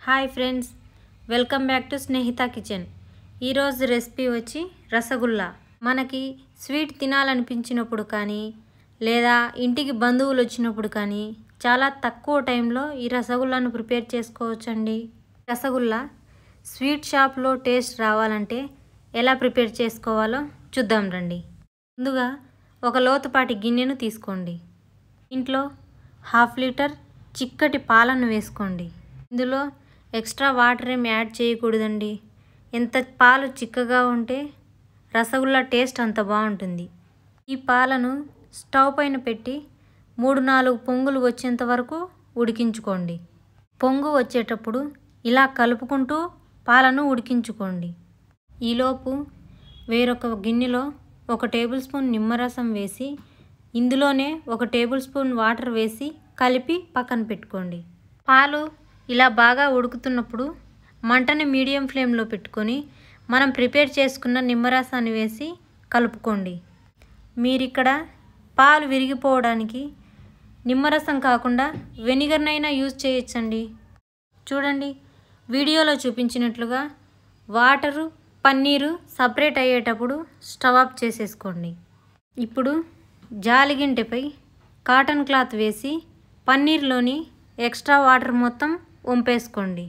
Hi friends, welcome back to Snehitha kitchen. ఈరోజు recipe వచ్చి రసగుల్లా. మనకి స్వీట్ తినాలనిపించినప్పుడు కానీ లేదా ఇంటికి బంధువులు వచ్చినప్పుడు కానీ చాలా తక్కువ టైంలో ఈ రసగుల్లాను ప్రిపేర్ చేసుకోవచ్చండి. రసగుల్లా స్వీట్ షాప్లో టేస్ట్ రావాలంటే ఎలా ప్రిపేర్ చేసుకోవాలో చూద్దాం రండి. ముందుగా ఒక లోతుపాటి గిన్నెను తీసుకోండి. ఇంట్లో 1/2 లీటర్ చిక్కటి పాలను వేసుకోండి. ఇందులో ఎక్స్ట్రా వాటర్ ఏమి యాడ్ చేయకూడదండి. ఎంత పాలు చిక్కగా ఉంటే రసగుల్లా టేస్ట్ అంత బాగుంటుంది. ఈ పాలను స్టవ్ పైన పెట్టి 3-4 పొంగులు వచ్చేంత వరకు ఉడికించుకోండి. పొంగు వచ్చేటప్పుడు ఇలా కలుపుకుంటూ పాలను ఉడికించుకోండి. ఈలోపు వేరొక గిన్నెలో 1 టేబుల్ స్పూన్ నిమ్మరసం వేసి ఇందులోనే 1 టేబుల్ స్పూన్ వాటర్ వేసి కలిపి పక్కన పెట్టుకోండి. పాలు ఇలా బాగా ఉడుకుతున్నప్పుడు మంటని మీడియం ఫ్లేమ్లో పెట్టుకొని మనం ప్రిపేర్ చేసుకున్న నిమ్మరసాన్ని వేసి కలుపుకోండి. మీరిక్కడ పాలు విరిగిపోవడానికి నిమ్మరసం కాకుండా వెనిగర్నైనా యూజ్ చేయొచ్చండి. చూడండి, వీడియోలో చూపించినట్లుగా వాటరు పన్నీరు సపరేట్ అయ్యేటప్పుడు స్టవ్ ఆఫ్ చేసేసుకోండి. ఇప్పుడు జాలిగింటెపై కాటన్ క్లాత్ వేసి పన్నీర్లోని ఎక్స్ట్రా వాటర్ మొత్తం వంపేసుకోండి.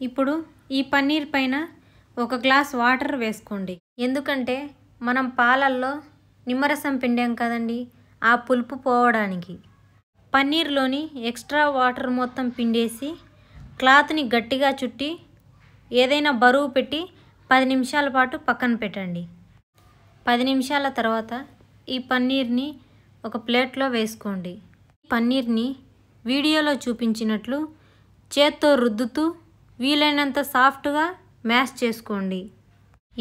ఇప్పుడు ఈ పన్నీర్ పైన 1 గ్లాస్ వాటర్ వేసుకోండి. ఎందుకంటే మనం పాలల్లో నిమ్మరసం పిండాం కదండి, ఆ పులుపు పోవడానికి. పన్నీర్లోని ఎక్స్ట్రా వాటర్ మొత్తం పిండేసి క్లాత్ని గట్టిగా చుట్టి ఏదైనా బరువు పెట్టి 10 నిమిషాల పాటు పక్కన పెట్టండి. 10 నిమిషాల తర్వాత ఈ పన్నీర్ని ఒక ప్లేట్లో వేసుకోండి. పన్నీర్ని వీడియోలో చూపించినట్లు చేత్తో రుద్దుతూ వీలైనంత సాఫ్ట్గా మ్యాష్ చేసుకోండి.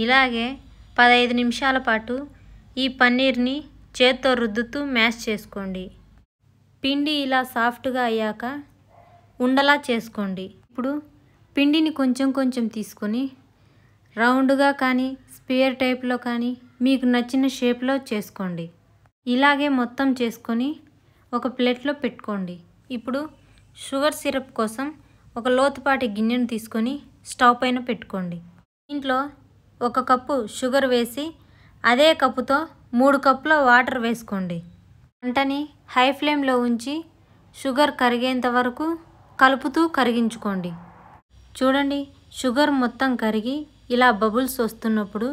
ఇలాగే 15 నిమిషాల పాటు ఈ పన్నీర్ని చేత్తో రుద్దుతూ మ్యాష్ చేసుకోండి. పిండి ఇలా సాఫ్ట్గా అయ్యాక ఉండలా చేసుకోండి. ఇప్పుడు పిండిని కొంచెం కొంచెం తీసుకొని రౌండ్గా కానీ స్క్వేర్ టైప్లో కానీ మీకు నచ్చిన షేప్లో చేసుకోండి. ఇలాగే మొత్తం చేసుకొని ఒక ప్లేట్లో పెట్టుకోండి. ఇప్పుడు షుగర్ సిరప్ కోసం ఒక లోతుపాటి గిన్నెను తీసుకొని స్టవ్ పైన పెట్టుకోండి. ఇంట్లో 1 కప్పు షుగర్ వేసి అదే కప్పుతో 3 కప్పుల వాటర్ వేసుకోండి. మంటని హై ఫ్లేమ్లో ఉంచి షుగర్ కరిగేంత వరకు కలుపుతూ కరిగించుకోండి. చూడండి, షుగర్ మొత్తం కరిగి ఇలా బబుల్స్ వస్తున్నప్పుడు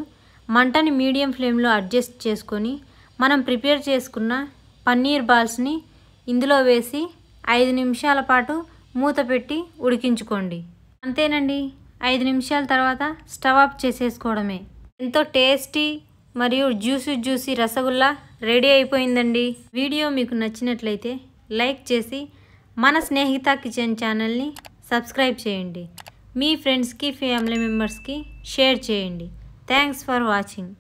మంటని మీడియం ఫ్లేమ్లో అడ్జస్ట్ చేసుకొని మనం ప్రిపేర్ చేసుకున్న పన్నీర్ బాల్స్ని ఇందులో వేసి 5 నిమిషాల పాటు మూత పెట్టి ఉడికించుకోండి. అంతేనండి, 5 నిమిషాల తర్వాత స్టవ్ ఆఫ్ చేసేసుకోవడమే. ఎంతో టేస్టీ మరియు జ్యూసీ రసగుల్లా రెడీ అయిపోయిందండి. వీడియో మీకు నచ్చినట్లయితే లైక్ చేసి మన స్నేహిత కిచెన్ ఛానల్ని సబ్స్క్రైబ్ చేయండి. మీ ఫ్రెండ్స్కి ఫ్యామిలీ మెంబర్స్కి షేర్ చేయండి. Thanks for watching.